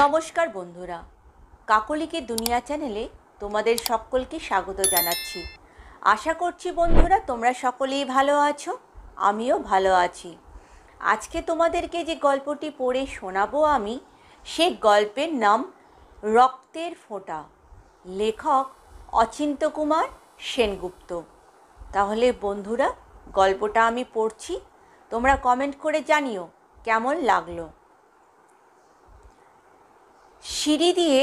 নমস্কার বন্ধুরা, কাকলিকে দুনিয়া চ্যানেলে তোমাদের সকলকে স্বাগত জানাচ্ছি। আশা করছি বন্ধুরা তোমরা সকলেই ভালো আছো, আমিও ভালো আছি। আজকে তোমাদেরকে যে গল্পটি পড়ে শোনাবো আমি, সে গল্পের নাম রক্তের ফোঁটা, লেখক অচিন্ত্যকুমার সেনগুপ্ত। তাহলে বন্ধুরা, গল্পটা আমি পড়ছি, তোমরা কমেন্ট করে জানিও কেমন লাগলো। সিঁড়ি দিয়ে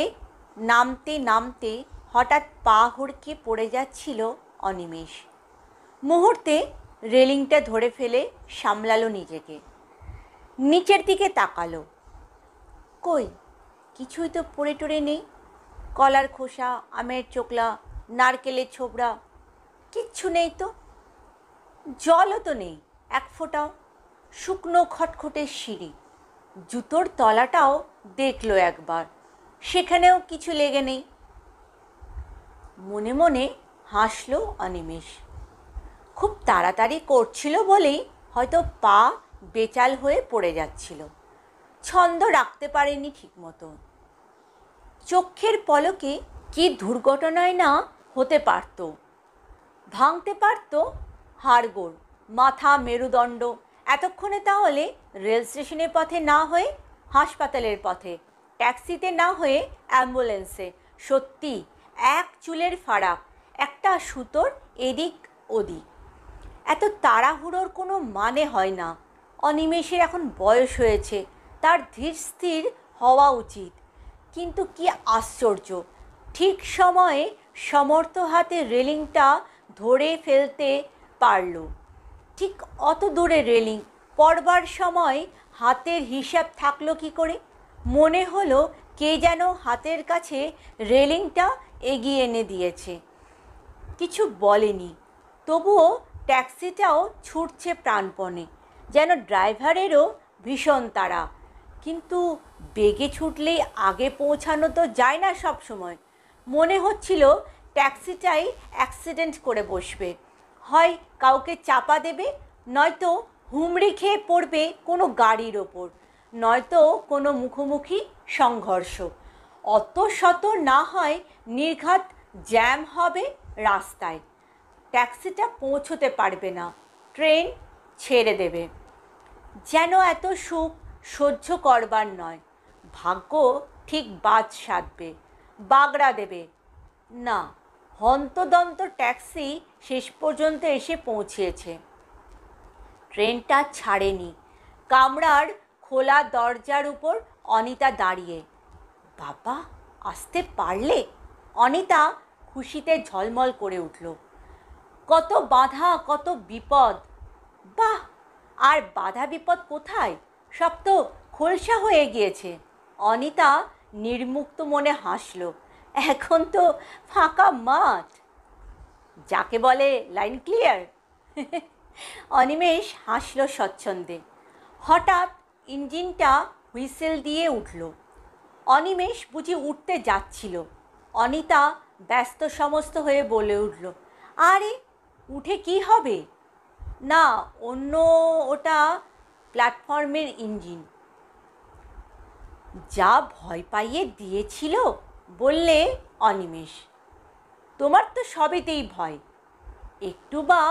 নামতে নামতে হঠাৎ পা হড়কে পড়ে যাচ্ছিল অনিমেষ। মুহূর্তে রেলিংটা ধরে ফেলে সামলালো নিজেকে। নিচের দিকে তাকালো, কই কিছুই তো পড়ে টড়ে নেই। কলার খোসা, আমের চোকলা, নারকেলের ছোবড়া, কিচ্ছু নেই তো। জলও তো নেই এক ফোঁটাও। শুকনো খটখটে সিঁড়ি, জুতোর তলাটাও দেখলো একবার, সেখানেও কিছু লেগে নেই। মনে মনে হাসল অনিমেষ। খুব তাড়াতাড়ি করছিল বলেই হয়তো পা বেচাল হয়ে পড়ে যাচ্ছিল, ছন্দ রাখতে পারেনি ঠিকমতো। চোখের পলকে কি দুর্ঘটনায় না হতে পারত। ভাঙতে পারত হাড়গোড়, মাথা, মেরুদণ্ড। এতক্ষণে তাহলে রেল স্টেশনের পথে না হয়ে হাসপাতালের পথে, ট্যাক্সিতে না হয়ে অ্যাম্বুলেন্সে। সত্যি এক চুলের ফারাক, একটা সুতোর এদিক ওদিক। এত তাড়াহুড়োর কোনো মানে হয় না। অনিমেষের এখন বয়স হয়েছে, তার ধীর স্থির হওয়া উচিত। কিন্তু কি আশ্চর্য, ঠিক সময়ে সমর্থ হাতে রেলিংটা ধরে ফেলতে পারল। ঠিক অত দূরে রেলিং পড়বার সময় হাতের হিসাব থাকলো কি করে? মনে হলো কে যেন হাতের কাছে রেলিংটা এগিয়ে এনে দিয়েছে। কিছু বলেনি, তবুও ট্যাক্সিটাও ছুটছে প্রাণপণে, যেন ড্রাইভারেরও ভীষণ তাড়া। কিন্তু বেগে ছুটলেই আগে পৌঁছানো তো যায় না সব সময়। মনে হচ্ছিল ট্যাক্সিটাই অ্যাক্সিডেন্ট করে বসবে, হয় কাউকে চাপা দেবে, নয়তো হুমড়ি খেয়ে পড়বে কোনো গাড়ির ওপর, নয়তো কোনো মুখোমুখি সংঘর্ষ। অত শত না হয় নির্ঘাত জ্যাম হবে রাস্তায়, ট্যাক্সিটা পৌঁছতে পারবে না, ট্রেন ছেড়ে দেবে। যেন এত সুখ সহ্য করবার নয়। ভাগ্য ঠিক বাজ সাধবে, বাগড়া দেবে। না, হন্তদন্ত ট্যাক্সি শেষ পর্যন্ত এসে পৌঁছেছে। ট্রেনটা ছাড়েনি। কামরার খোলা দরজার উপর অনিতা দাঁড়িয়ে। বাবা, আসতে পারলে? অনিতা খুশিতে ঝলমল করে উঠল। কত বাধা, কত বিপদ! বাহ, আর বাধা বিপদ কোথায়, সব তো খোলসা হয়ে গিয়েছে। অনিতা নির্মুক্ত মনে হাসল। এখন তো ফাঁকা মাঠ, যাকে বলে লাইন ক্লিয়ার। অনিমেষ হাসল স্বচ্ছন্দে। হঠাৎ ইঞ্জিনটা হুইসেল দিয়ে উঠল। অনিমেষ বুঝি উঠতে যাচ্ছিল। অনিতা ব্যস্ত সমস্ত হয়ে বলে উঠল, আরে উঠে কি হবে? না, অন্য, ওটা প্ল্যাটফর্মের ইঞ্জিন। যা ভয় পাইয়ে দিয়েছিল বললে অনিমেষ। তোমার তো সবেতেই ভয়। একটু বা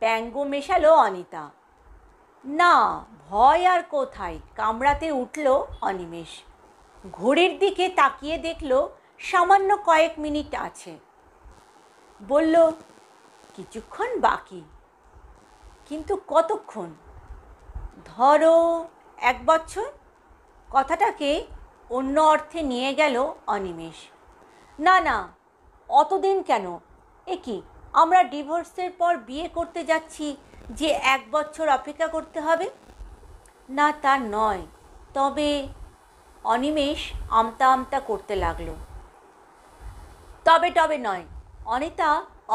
ব্যঙ্গ মেশালো অনিতা। না, ভয় আর কোথায়, কামড়াতে উঠল অনিমেষ। ঘড়ির দিকে তাকিয়ে দেখল সামান্য কয়েক মিনিট আছে। বলল, কিছুক্ষণ বাকি। কিন্তু কতক্ষণ? ধরো 1 বছর। কথাটাকে অন্য অর্থে নিয়ে গেল অনিমেষ। না না, অতদিন কেন? এ কি, আমরা ডিভোর্সের পর বিয়ে করতে যাচ্ছি যে 1 বছর অপেক্ষা করতে হবে? না, তা নয়, তবে। অনিমেষ আমতা আমতা করতে লাগলো। তবে টবে নয়, অনিতা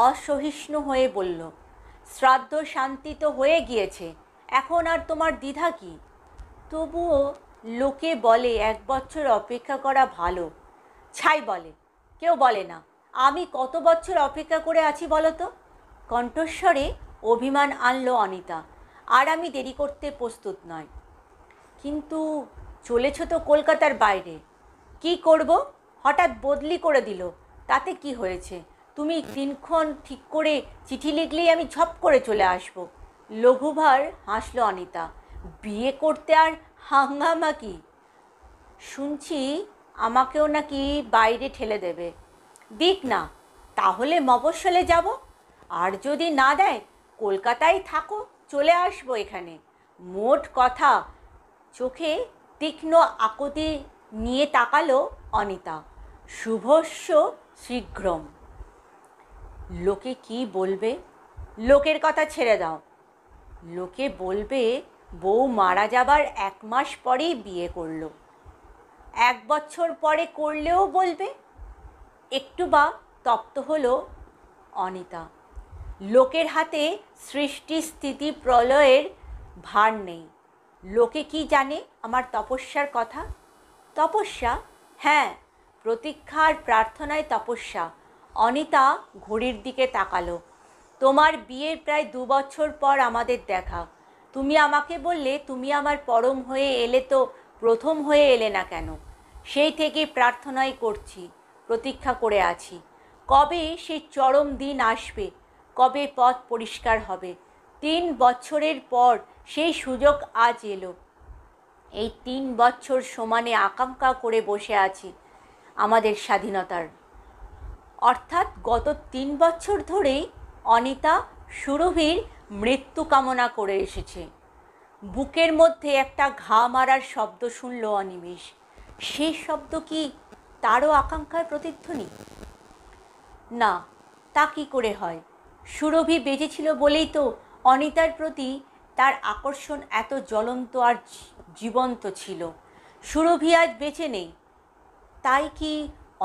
অসহিষ্ণু হয়ে বলল। শ্রাদ্ধ শান্তি তো হয়ে গিয়েছে, এখন আর তোমার দ্বিধা কি? তবুও লোকে বলে 1 বছর অপেক্ষা করা ভালো। ছাই বলে, কেউ বলে না। আমি কত বছর অপেক্ষা করে আছি বলো তো? কণ্ঠস্বরে অভিমান আনলো অনিতা। আর আমি দেরি করতে প্রস্তুত নয়। কিন্তু চলেছ তো কলকাতার বাইরে। কি করব? হঠাৎ বদলি করে দিল, তাতে কি হয়েছে? তুমি দিনক্ষণ ঠিক করে চিঠি লিখলেই আমি ঝপ করে চলে আসব। লঘুভার হাসলো অনিতা। বিয়ে করতে আর হাঙ্গামা কি? শুনছি আমাকেও নাকি বাইরে ঠেলে দেবে। দিক না, তাহলে মফস্বলে যাব। আর যদি না দেয়, কলকাতায় থাকো, চলে আসবো এখানে। মোট কথা। চোখে তীক্ষ্ণ আকুতি নিয়ে তাকালো অনিতা। শুভস্য শীঘ্রম। লোকে কি বলবে? লোকের কথা ছেড়ে দাও। লোকে বলবে বউ মারা যাবার 1 মাস পরেই বিয়ে করলো। 1 বছর পরে করলেও বলবে। একটু বা তপ্ত হলো অনিতা। লোকের হাতে সৃষ্টি স্থিতি প্রলয়ের ভার নেই। লোকে কি জানে আমার তপস্যার কথা? তপস্যা? হ্যাঁ, প্রতীক্ষা আর প্রার্থনায় তপস্যা। অনিতা ঘড়ির দিকে তাকালো। তোমার বিয়ের প্রায় 2 বছর পর আমাদের দেখা। তুমি আমাকে বললে তুমি আমার পরম হয়ে এলে, তো প্রথম হয়ে এলে না কেন? সেই থেকে প্রার্থনাই করছি, প্রতীক্ষা করে আছি। কবে সেই চরম দিন আসবে? কবে পথ পরিষ্কার হবে? 3 বছরের পর সেই সুযোগ আজ এলো। এই 3 বছর সমানে আকাঙ্ক্ষা করে বসে আছি আমাদের স্বাধীনতার। অর্থাৎ গত 3 বছর ধরেই অনিতা সুরভির মৃত্যু কামনা করে এসেছে। বুকের মধ্যে একটা ঘা মারার শব্দ শুনল অনিমেষ। সেই শব্দ কি তারও আকাঙ্ক্ষার প্রতিধ্বনি? না, তা কি করে হয়? সুরভি বেঁচে ছিল বলেই তো অনিতার প্রতি তার আকর্ষণ এত জ্বলন্ত আর জীবন্ত ছিল। সুরভি আজ বেঁচে নেই, তাই কি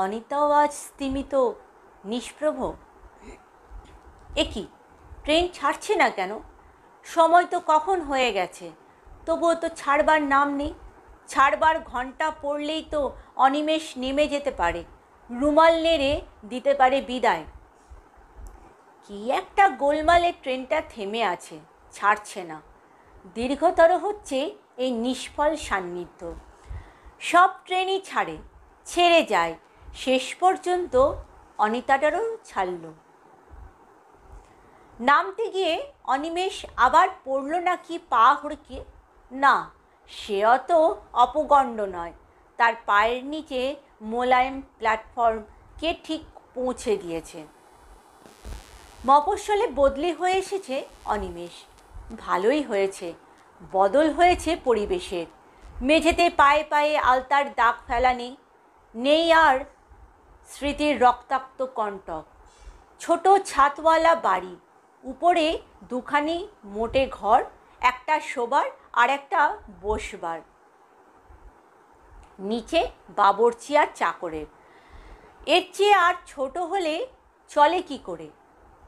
অনিতাও আজ স্তিমিত, নিষ্প্রভ? একি, ট্রেন ছাড়ছে না কেন? সময় তো কখন হয়ে গেছে, তবুও তো ছাড়বার নাম নেই। ছাড়বার ঘন্টা পড়লেই তো অনিমেষ নেমে যেতে পারে, রুমাল নেড়ে দিতে পারে বিদায়। কি একটা গোলমালে ট্রেনটা থেমে আছে, ছাড়ছে না। দীর্ঘতর হচ্ছে এই নিষ্ফল সান্নিধ্য। সব ট্রেনই ছাড়ে, ছেড়ে যায়, শেষ পর্যন্ত অনিতাটারও ছাড়ল। নামতে গিয়ে অনিমেষ আবার পড়ল নাকি পা হড়কে? না, সে অত অপগণ্ড নয়। তার পায়ের নিচে মোলায়েম প্ল্যাটফর্ম কে ঠিক পৌঁছে দিয়েছে। মফস্বলে বদলি হয়ে এসেছে অনিমেষ। ভালোই হয়েছে, বদল হয়েছে পরিবেশের। মেঝেতে পায়ে পায়ে আলতার দাগ ফেলা নেই, নেই আর স্মৃতির রক্তাক্ত কণ্টক। ছোট ছাদওয়ালা বাড়ি, উপরে 2খানি মোটে ঘর, একটা শোবার আর একটা বসবার, নিচে বাবরচি আর চাকরের। এর চেয়ে আর ছোট হলে চলে কি করে?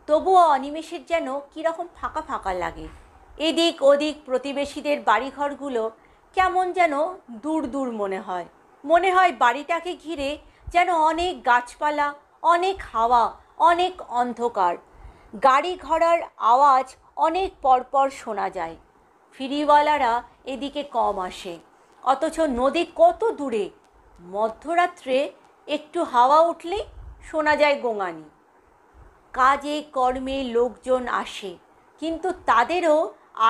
তবুও অনিমেষের যেন কীরকম ফাঁকা ফাঁকা লাগে। এদিক ওদিক প্রতিবেশীদের বাড়িঘরগুলো কেমন যেন দূর দূর মনে হয়। মনে হয় বাড়িটাকে ঘিরে যেন অনেক গাছপালা, অনেক হাওয়া, অনেক অন্ধকার। গাড়ি ঘোড়ার আওয়াজ অনেক পরপর শোনা যায়। ফেরিওয়ালারা এদিকে কম আসে, অথচ নদী কত দূরে। মধ্যরাত্রে একটু হাওয়া উঠলে শোনা যায় গোঙানি। কাজে কর্মে লোকজন আসে, কিন্তু তাদেরও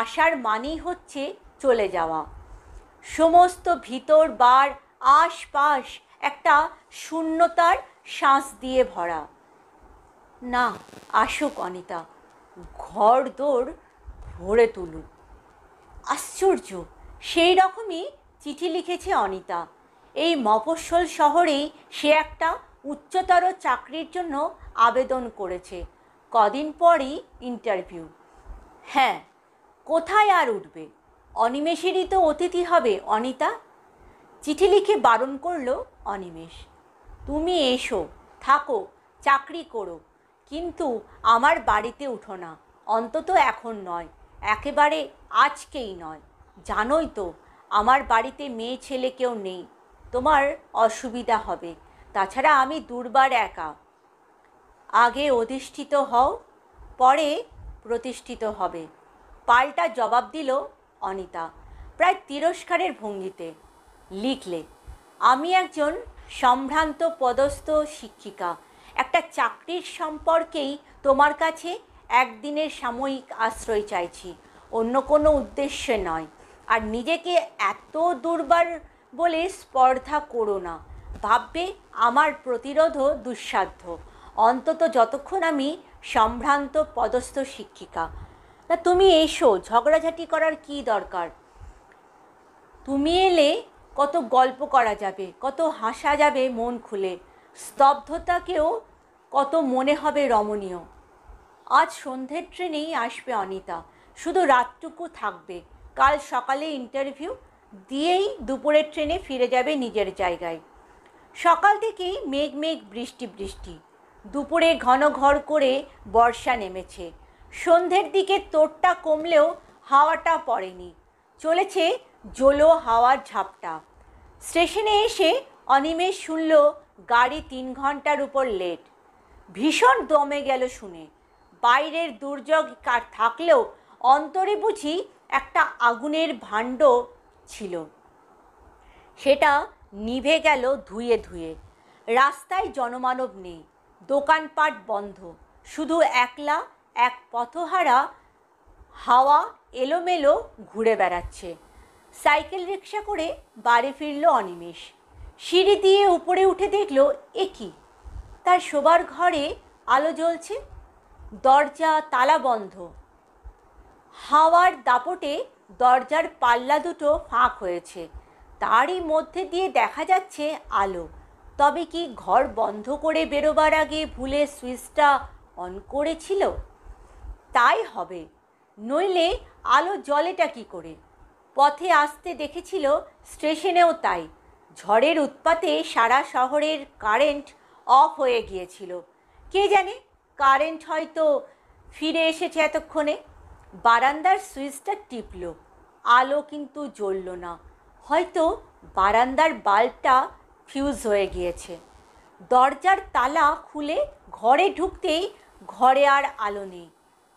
আসার মানেই হচ্ছে চলে যাওয়া। সমস্ত ভিতর বার আশপাশ একটা শূন্যতার শ্বাস দিয়ে ভরা। না, আসুক অনিতা, ঘর দোর ভরে তুলুক। আশ্চর্য, সেই রকমই চিঠি লিখেছে অনিতা। এই মফস্বল শহরেই সে একটা উচ্চতর চাকরির জন্য আবেদন করেছে। কদিন পরই ইন্টারভিউ। হ্যাঁ, কোথায় আর উঠবে? অনিমেষেরই তো অতিথি হবে অনিতা। চিঠি লিখে বারণ করল অনিমেষ। তুমি এসো, থাকো, চাকরি করো, কিন্তু আমার বাড়িতে উঠো না, অন্তত এখন নয়, একেবারে আজকেই নয়। জানোই তো আমার বাড়িতে মেয়ে ছেলে কেউ নেই, তোমার অসুবিধা হবে। তাছাড়া আমি দুর্বার একা। আগে অধিষ্ঠিত হও, পরে প্রতিষ্ঠিত হবে, পাল্টা জবাব দিল অনিতা, প্রায় তিরস্কারের ভঙ্গিতে। লিখলে, আমি একজন সম্ভ্রান্ত পদস্থ শিক্ষিকা, একটা চাকরির সম্পর্কেই তোমার কাছে একদিনের সাময়িক আশ্রয় চাইছি, অন্য কোনো উদ্দেশ্যে নয়। আর নিজেকে এত দুর্বার বলে স্পর্ধা করো না। ভাববে আমার প্রতিরোধও দুঃসাধ্য, অন্তত যতক্ষণ আমি সম্ভ্রান্ত পদস্থ শিক্ষিকা। তা তুমি এসো, ঝগড়াঝাটি করার কী দরকার? তুমি এলে কত গল্প করা যাবে, কত হাসা যাবে মন খুলে, স্তব্ধতাকেও কত মনে হবে রমণীয়। আজ সন্ধ্যের ট্রেনেই আসবে অনিতা, শুধু রাতটুকু থাকবে। কাল সকালে ইন্টারভিউ দিয়েই দুপুরের ট্রেনে ফিরে যাবে নিজের জায়গায়। সকাল থেকেই মেঘ মেঘ বৃষ্টি বৃষ্টি, দুপুরে ঘন ঘর করে বর্ষা নেমেছে। সন্ধ্যের দিকে তোড়টা কমলেও হাওয়াটা পড়েনি, চলেছে জোলো হাওয়ার ঝাপটা। স্টেশনে এসে অনিমেষ শুনল গাড়ি 3 ঘন্টার উপর লেট। ভীষণ দমে গেল শুনে। বাইরের দুর্যোগ থাকলেও অন্তরে বুঝি একটা আগুনের ভাণ্ড ছিল, সেটা নিভে গেল ধুয়ে ধুয়ে। রাস্তায় জনমানব নেই, দোকানপাট বন্ধ, শুধু একলা এক পথহারা হাওয়া এলোমেলো ঘুরে বেড়াচ্ছে। সাইকেল রিক্সা করে বাড়ি ফিরল অনিমেষ। সিঁড়ি দিয়ে উপরে উঠে দেখল এ কি, তার শোবার ঘরে আলো জ্বলছে, দরজা তালা বন্ধ। হাওয়ার দাপটে দরজার পাল্লা দুটো ফাঁক হয়েছে, তারই মধ্যে দিয়ে দেখা যাচ্ছে আলো। তবে কি ঘর বন্ধ করে বেরোবার আগে ভুলে সুইচটা অন করেছিল? তাই হবে, নইলে আলো জ্বলেটা কি করে? পথে আসতে দেখেছিল স্টেশনেও তাই। ঝড়ের উৎপাতে সারা শহরের কারেন্ট অফ হয়ে গিয়েছিল। কে জানে, কারেন্ট হয়তো ফিরে এসেছে এতক্ষণে। বারান্দার সুইচটা টিপল, আলো কিন্তু জ্বলল না। হয়তো বারান্দার বাল্বটা ফিউজ হয়ে গিয়েছে। দরজার তালা খুলে ঘরে ঢুকতেই ঘরে আর আলো নেই।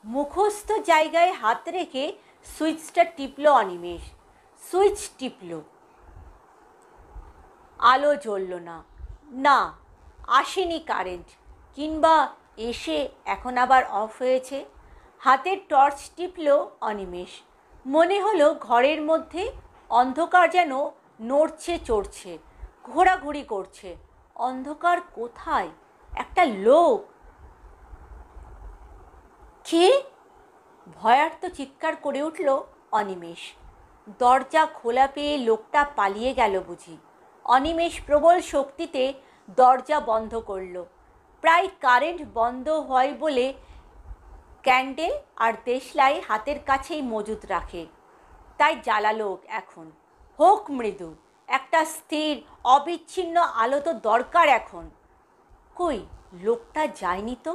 মুখস্থ জায়গায় হাত রেখে সুইচটা টিপল অনিমেষ। সুইচ টিপল, আলো জ্বলল না। না, আসেনি কারেন্ট, কিংবা এসে এখন আবার অফ হয়েছে। হাতের টর্চ টিপল অনিমেষ। মনে হলো ঘরের মধ্যে অন্ধকার যেন নড়ছে চড়ছে, ঘোরাঘুরি করছে। অন্ধকার কোথায়? একটা লোক। কে? ভয়ার্ত চিৎকার করে উঠল অনিমেষ। দরজা খোলা পেয়ে লোকটা পালিয়ে গেল বুঝি। অনিমেষ প্রবল শক্তিতে দরজা বন্ধ করল। প্রায় কারেন্ট বন্ধ হয় বলে ক্যান্ডেল আর দেশলাই হাতের কাছেই মজুদ রাখে, তাই জ্বালালো এখন। হোক মৃদু, একটা স্থির অবিচ্ছিন্ন আলো তো দরকার এখন। কই, লোকটা যায়নি তো।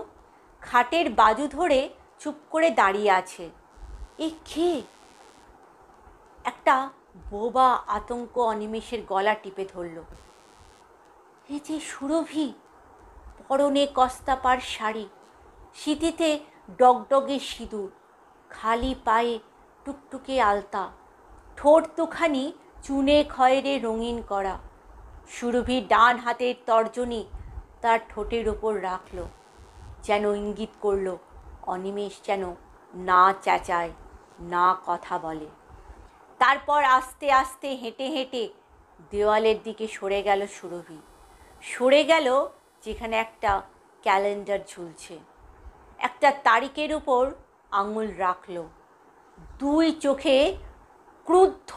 খাটের বাজু ধরে চুপ করে দাঁড়িয়ে আছে। এ কে? একটা বোবা আতঙ্ক অনিমেষের গলা টিপে ধরল। এ যে সুরভি, পরনে কস্তাপার শাড়ি, সিঁথিতে ডগডগে সিঁদুর, খালি পায়ে টুকটুকে আলতা, ঠোঁট দুখানি চুনে খয়েরে রঙিন করা। সুরভি ডান হাতের তর্জনী তার ঠোঁটের ওপর রাখল, যেন ইঙ্গিত করল অনিমেষ যেন না চেঁচায়, না কথা বলে। তারপর আস্তে আস্তে হেঁটে হেঁটে দেওয়ালের দিকে সরে গেল সুরভি। সরে গেল যেখানে একটা ক্যালেন্ডার ঝুলছে। একটা তারিখের উপর আঙুল রাখল। 2 চোখে ক্রুদ্ধ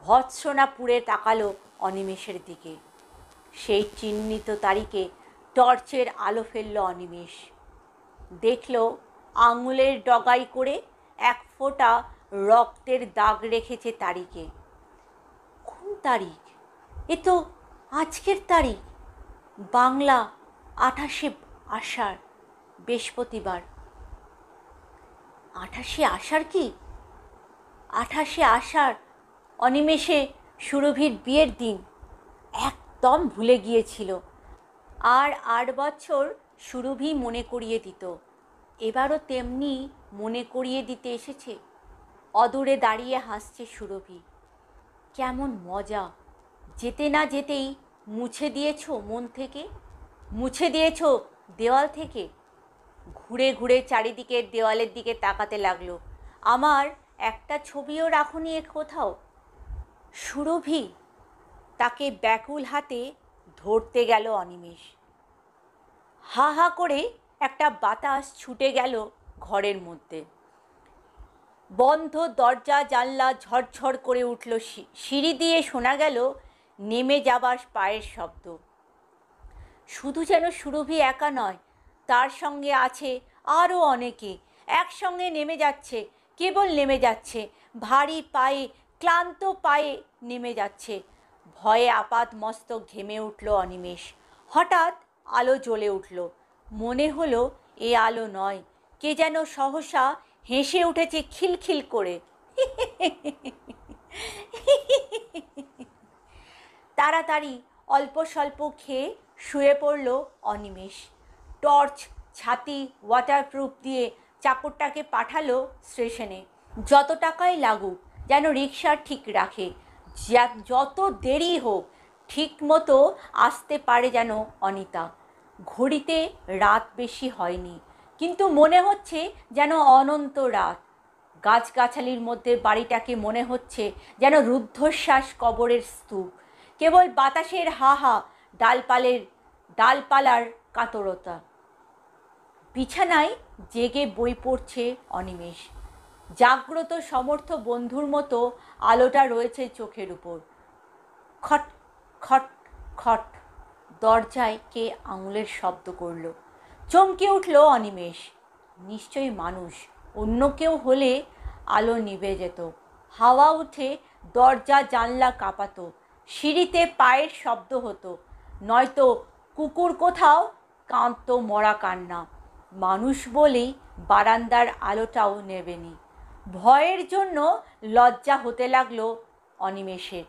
ভৎসনা পুড়ে তাকালো অনিমেষের দিকে। সেই চিহ্নিত তারিখে টর্চের আলো ফেলল অনিমেষ। দেখল আঙুলের ডগায় করে 1 ফোঁটা রক্তের দাগ রেখেছে তারিখে। কোন তারিখ? এ তো আজকের তারিখ। বাংলা 28শে আষাঢ়, বৃহস্পতিবার। 28শে আষাঢ় কি? 28শে আষাঢ় অনিমেষে সুরভির বিয়ের দিন। একদম ভুলে গিয়েছিল। আর 8 বছর সুরভি মনে করিয়ে দিত। এবারও তেমনি মনে করিয়ে দিতে এসেছে। অদূরে দাঁড়িয়ে হাসছে সুরভি। কেমন মজা! যেতে না যেতেই মুছে দিয়েছো মন থেকে, মুছে দিয়েছো দেওয়াল থেকে। ঘুরে ঘুরে চারিদিকের দেওয়ালের দিকে তাকাতে লাগলো। আমার একটা ছবিও রাখুনি কোথাও। সুরভি, তাকে ব্যাকুল হাতে ধরতে গেল অনিমেষ। হা হা করে একটা বাতাস ছুটে গেল ঘরের মধ্যে। বন্ধ দরজা জানলা ঝরঝর করে উঠল। সিঁড়ি দিয়ে শোনা গেল নেমে যাবার পায়ের শব্দ। শুধু যেন সুরভি একা নয়, তার সঙ্গে আছে আরও অনেকে। একসঙ্গে নেমে যাচ্ছে, কেবল নেমে যাচ্ছে, ভারী পায়ে, ক্লান্ত পায়ে নেমে যাচ্ছে। ভয়ে আপাত মস্তক ঘেমে উঠল অনিমেষ। হঠাৎ আলো জ্বলে উঠল। মনে হলো এ আলো নয়, কে যেন সহসা হেসে উঠেছে খিলখিল করে। তাড়াতাড়ি অল্প স্বল্প খেয়ে শুয়ে পড়ল অনিমেষ। টর্চ, ছাতি, ওয়াটারপ্রুফ দিয়ে চাকরটাকে পাঠালো স্টেশনে। যত টাকাই লাগুক, যেন রিক্সা ঠিক রাখে, যত দেরি হোক ঠিক মতো আসতে পারে যেন অনিতা। ঘড়িতে রাত বেশি হয়নি, কিন্তু মনে হচ্ছে যেন অনন্ত রাত। গাছগাছালির মধ্যে বাড়িটাকে মনে হচ্ছে যেন রুদ্ধশ্বাস কবরের স্তূপ। কেবল বাতাসের হা হা, ডালপালার কাতরতা। বিছানায় জেগে বই পড়ছে অনিমেষ। জাগ্রত সমর্থ বন্ধুর মতো আলোটা রয়েছে চোখের উপর। খট খট খট, দরজায় কে আঙুলের শব্দ করল। চমকে উঠল অনিমেষ। নিশ্চয়ই মানুষ, অন্য কেউ হলে আলো নিভে যেত। হাওয়া উঠে দরজা জানলা কাঁপাতো, সিঁড়িতে পায়ের শব্দ হতো, নয়তো কুকুর কোথাও কাঁদতো মরা কান্না। মানুষ বলেই বারান্দার আলোটাও নেবেনি। ভয়ের জন্য লজ্জা হতে লাগলো অনিমেষের।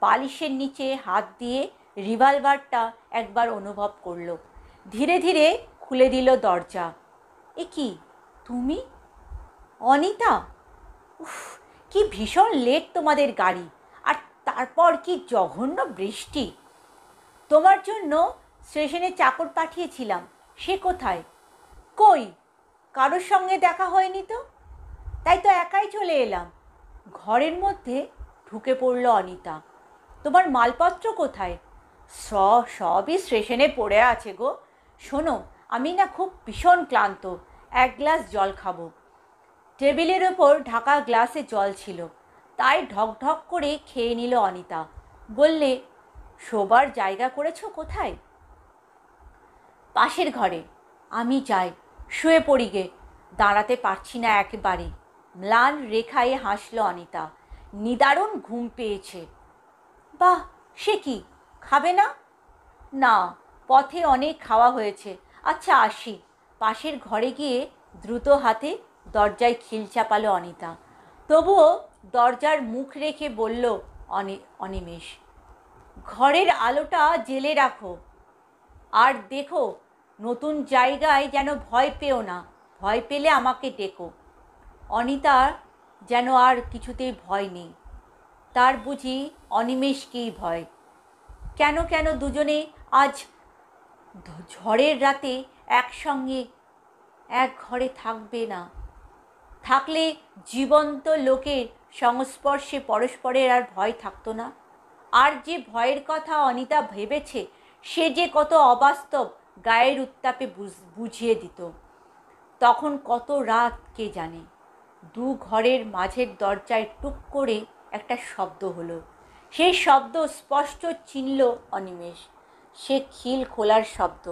বালিশের নিচে হাত দিয়ে রিভলভারটা একবার অনুভব করলো। ধীরে ধীরে খুলে দিল দরজা। এ কি, তুমি? অনিতা? উফ, কি ভীষণ লেট তোমাদের গাড়ি, আর তারপর কি জঘন্য বৃষ্টি। তোমার জন্য স্টেশনে চাকর পাঠিয়েছিলাম, সে কোথায়? কই, কারোর সঙ্গে দেখা হয়নি তো, তাই তো একাই চলে এলাম। ঘরের মধ্যে ঢুকে পড়ল অনিতা। তোমার মালপত্র কোথায়? সবই স্টেশনে পড়ে আছে গো। শোনো, আমি না খুব ভীষণ ক্লান্ত, এক গ্লাস জল খাবো। টেবিলের ওপর ঢাকা গ্লাসে জল ছিল, তাই ঢকঢক করে খেয়ে নিল অনিতা। বললে, শোবার জায়গা করেছো কোথায়? পাশের ঘরে। আমি যাই, শুয়ে পড়ি গে, দাঁড়াতে পারছি না একেবারে। ম্লান রেখায় হাসল অনিতা। নিদারুণ ঘুম পেয়েছে। বাহ, সে কি, খাবে না? না, পথে অনেক খাওয়া হয়েছে। আচ্ছা আসি। পাশের ঘরে গিয়ে দ্রুত হাতে দরজায় খিল চাপালো অনিতা। তবুও দরজার মুখ রেখে বলল অনিমেষ, ঘরের আলোটা জ্বেলে রাখো, আর দেখো নতুন জায়গায় যেন ভয় পেও না। ভয় পেলে আমাকে ডেকো। অনিতার যেন আর কিছুতেই ভয় নেই। তার বুঝি অনিমেষকেই ভয়। কেন কেন দুজনে আজ ঝড়ের রাতে একসঙ্গে এক ঘরে থাকবে না? থাকলে জীবন্ত লোকের সংস্পর্শে পরস্পরের আর ভয় থাকতো না। আর যে ভয়ের কথা অনিতা ভেবেছে, সে যে কত অবাস্তব গায়ের উত্তাপে বুঝিয়ে দিত। তখন কত রাত কে জানে। দু ঘরের মাঝের দরজায় টুক করে একটা শব্দ হলো। সেই শব্দ স্পষ্ট চিনল অনিমেষ। সে খিল খোলার শব্দ।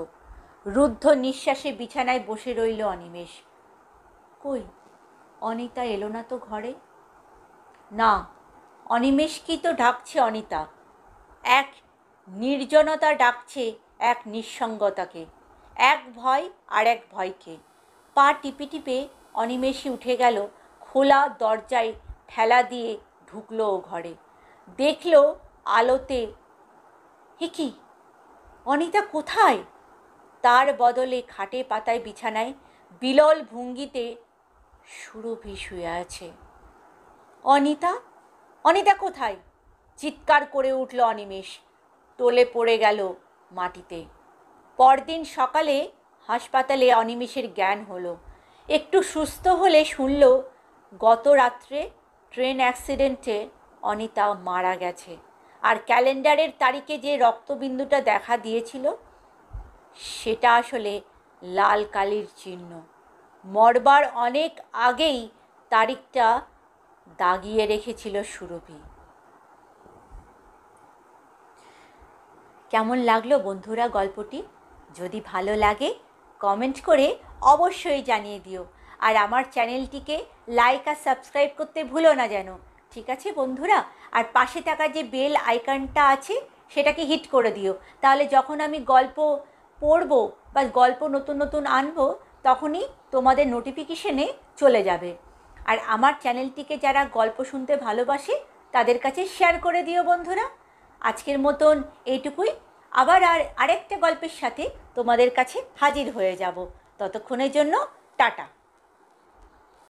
রুদ্ধ নিঃশ্বাসে বিছানায় বসে রইল অনিমেষ। কই, অনিতা এলো না তো ঘরে? না, অনিমেষকেই তো ডাকছে অনিতা। এক নির্জনতা ডাকছে এক নিঃসঙ্গতাকে, এক ভয় আর এক ভয়কে। পা টিপে টিপে অনিমেষই উঠে গেল। খোলা দরজায় ঠেলা দিয়ে ঢুকলো ও ঘরে। দেখল আলোতে। হে কি, অনিতা কোথায়? তার বদলে খাটে পাতায় বিছানায় বিলল ভঙ্গিতে সুরভি শুয়ে আছে। অনিতা? অনিতা কোথায়? চিৎকার করে উঠল অনিমেষ। টলে পড়ে গেল মাটিতে। পরদিন সকালে হাসপাতালে অনিমেষের জ্ঞান হলো। একটু সুস্থ হলে শুনল গত রাত্রে ট্রেন অ্যাক্সিডেন্টে অনিতা মারা গেছে। আর ক্যালেন্ডারের তারিখে যে রক্তবিন্দুটা দেখা দিয়েছিল সেটা আসলে লাল কালির চিহ্ন। মরবার অনেক আগেই তারিখটা দাগিয়ে রেখেছিল সুরভি। কেমন লাগলো বন্ধুরা গল্পটি? যদি ভালো লাগে কমেন্ট করে অবশ্যই জানিয়ে দিও। আর আমার চ্যানেলটিকে লাইক আর সাবস্ক্রাইব করতে ভুলো না যেন। ঠিক আছে বন্ধুরা? আর পাশে থাকা যে বেল আইকনটা আছে সেটাকে হিট করে দিও, তাহলে যখন আমি গল্প পড়বো বা গল্প নতুন নতুন আনবো তখনই তোমাদের নোটিফিকেশনে চলে যাবে। আর আমার চ্যানেলটিকে যারা গল্প শুনতে ভালোবাসে তাদের কাছে শেয়ার করে দিও বন্ধুরা। আজকের মতন এইটুকুই। আবার আরেকটা গল্পের সাথে তোমাদের কাছে হাজির হয়ে যাব। ততক্ষণের জন্য টাটা।